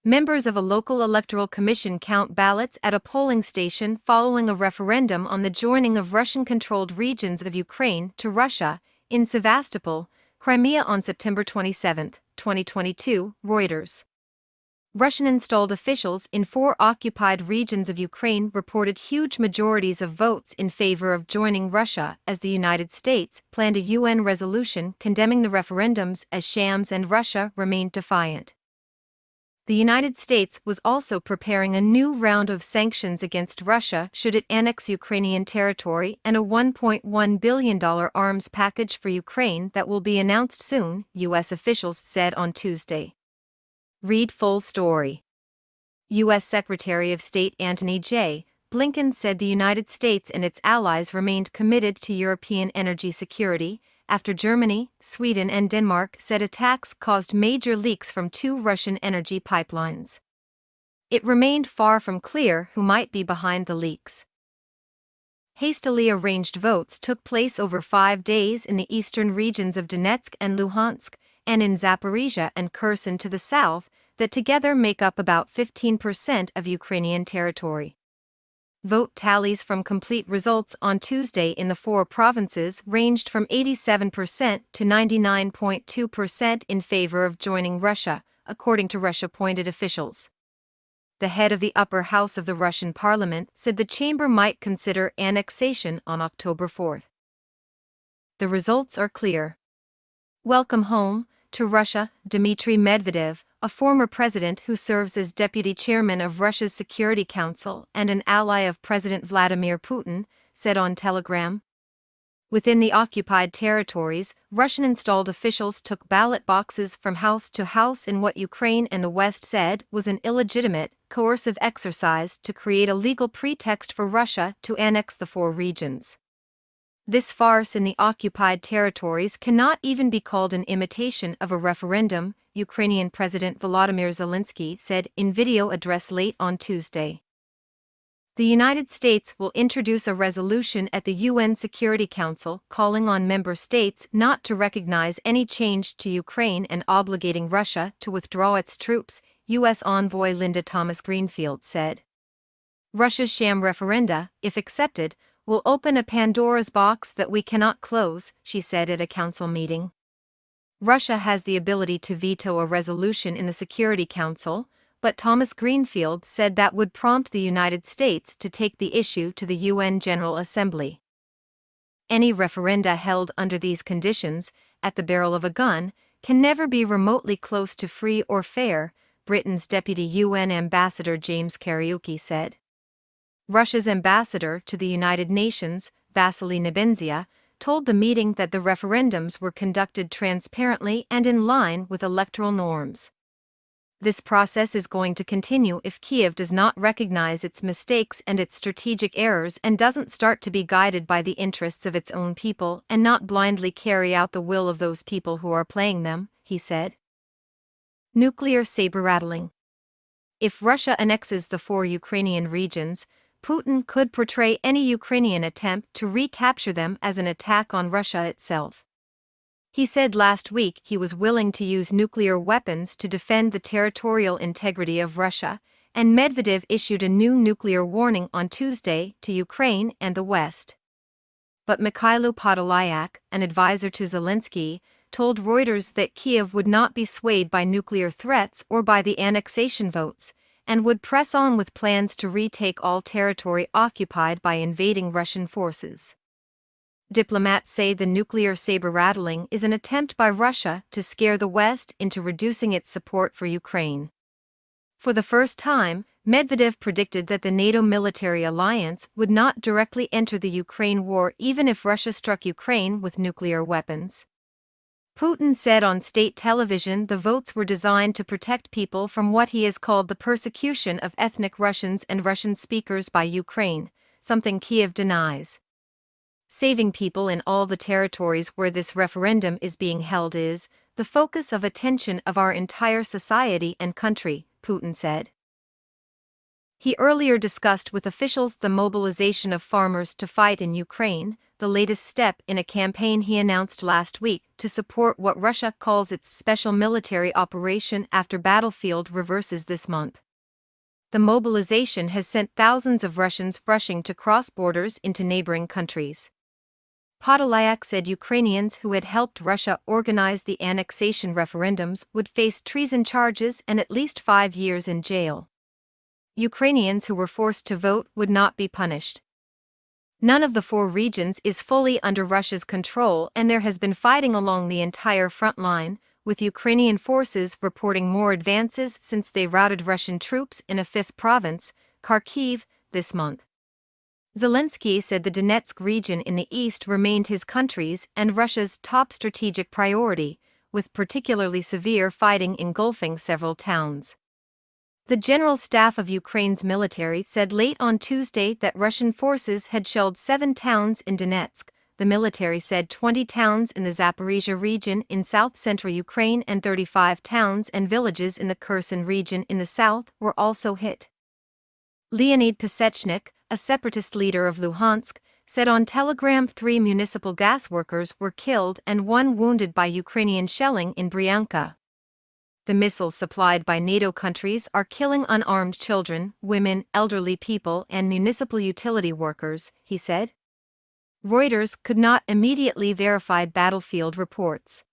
Members of a local electoral commission count ballots at a polling station following a referendum on the joining of Russian-controlled regions of Ukraine to Russia, in Sevastopol, Crimea on September 27, 2022, Reuters. Russian-installed officials in 4 occupied regions of Ukraine reported huge majorities of votes in favor of joining Russia as the United States planned a UN resolution condemning the referendums as shams and Russia remained defiant. The United States was also preparing a new round of sanctions against Russia should it annex Ukrainian territory and a $1.1 billion arms package for Ukraine that will be announced soon, U.S. officials said on Tuesday. Read full story. U.S. Secretary of State Antony J. Blinken said the United States and its allies remained committed to European energy security, after Germany, Sweden and Denmark said attacks caused major leaks from 2 Russian energy pipelines. It remained far from clear who might be behind the leaks. Hastily arranged votes took place over 5 days in the eastern regions of Donetsk and Luhansk, and in Zaporizhzhia and Kherson to the south, that together make up about 15% of Ukrainian territory. Vote tallies from complete results on Tuesday in the 4 provinces ranged from 87% to 99.2% in favor of joining Russia, according to Russia-appointed officials. The head of the upper house of the Russian parliament said the chamber might consider annexation on October 4. The results are clear. Welcome home to Russia, Dmitry Medvedev, a former president who serves as deputy chairman of Russia's Security Council and an ally of President Vladimir Putin, said on Telegram. Within the occupied territories, Russian-installed officials took ballot boxes from house to house in what Ukraine and the West said was an illegitimate, coercive exercise to create a legal pretext for Russia to annex the 4 regions. This farce in the occupied territories cannot even be called an imitation of a referendum, Ukrainian President Volodymyr Zelensky said in video address late on Tuesday. The United States will introduce a resolution at the UN Security Council calling on member states not to recognize any change to Ukraine and obligating Russia to withdraw its troops, U.S. envoy Linda Thomas-Greenfield said. Russia's sham referenda, if accepted, will open a Pandora's box that we cannot close, she said at a council meeting. Russia has the ability to veto a resolution in the Security Council, but Thomas-Greenfield said that would prompt the United States to take the issue to the UN General Assembly. Any referenda held under these conditions, at the barrel of a gun, can never be remotely close to free or fair, Britain's deputy UN ambassador James Kariuki said. Russia's ambassador to the United Nations, Vasily Nebenzia, told the meeting that the referendums were conducted transparently and in line with electoral norms. This process is going to continue if Kiev does not recognize its mistakes and its strategic errors and doesn't start to be guided by the interests of its own people and not blindly carry out the will of those people who are playing them, he said. Nuclear saber-rattling. If Russia annexes the 4 Ukrainian regions, Putin could portray any Ukrainian attempt to recapture them as an attack on Russia itself. He said last week he was willing to use nuclear weapons to defend the territorial integrity of Russia, and Medvedev issued a new nuclear warning on Tuesday to Ukraine and the West. But Mikhailo Podolyak, an advisor to Zelensky, told Reuters that Kiev would not be swayed by nuclear threats or by the annexation votes, and would press on with plans to retake all territory occupied by invading Russian forces. Diplomats say the nuclear saber-rattling is an attempt by Russia to scare the West into reducing its support for Ukraine. For the first time, Medvedev predicted that the NATO military alliance would not directly enter the Ukraine war even if Russia struck Ukraine with nuclear weapons. Putin said on state television the votes were designed to protect people from what he has called the persecution of ethnic Russians and Russian speakers by Ukraine, something Kiev denies. Saving people in all the territories where this referendum is being held is the focus of attention of our entire society and country, Putin said. He earlier discussed with officials the mobilization of farmers to fight in Ukraine, the latest step in a campaign he announced last week to support what Russia calls its special military operation after battlefield reverses this month. The mobilization has sent thousands of Russians rushing to cross borders into neighboring countries. Podolyak said Ukrainians who had helped Russia organize the annexation referendums would face treason charges and at least 5 years in jail. Ukrainians who were forced to vote would not be punished. None of the 4 regions is fully under Russia's control, and there has been fighting along the entire front line, with Ukrainian forces reporting more advances since they routed Russian troops in a 5th province, Kharkiv, this month. Zelensky said the Donetsk region in the east remained his country's and Russia's top strategic priority, with particularly severe fighting engulfing several towns. The General Staff of Ukraine's military said late on Tuesday that Russian forces had shelled 7 towns in Donetsk. The military said 20 towns in the Zaporizhzhia region in south-central Ukraine and 35 towns and villages in the Kherson region in the south were also hit. Leonid Pasechnik, a separatist leader of Luhansk, said on Telegram 3 municipal gas workers were killed and 1 wounded by Ukrainian shelling in Bryanka. The missiles supplied by NATO countries are killing unarmed children, women, elderly people, and municipal utility workers, he said. Reuters could not immediately verify battlefield reports.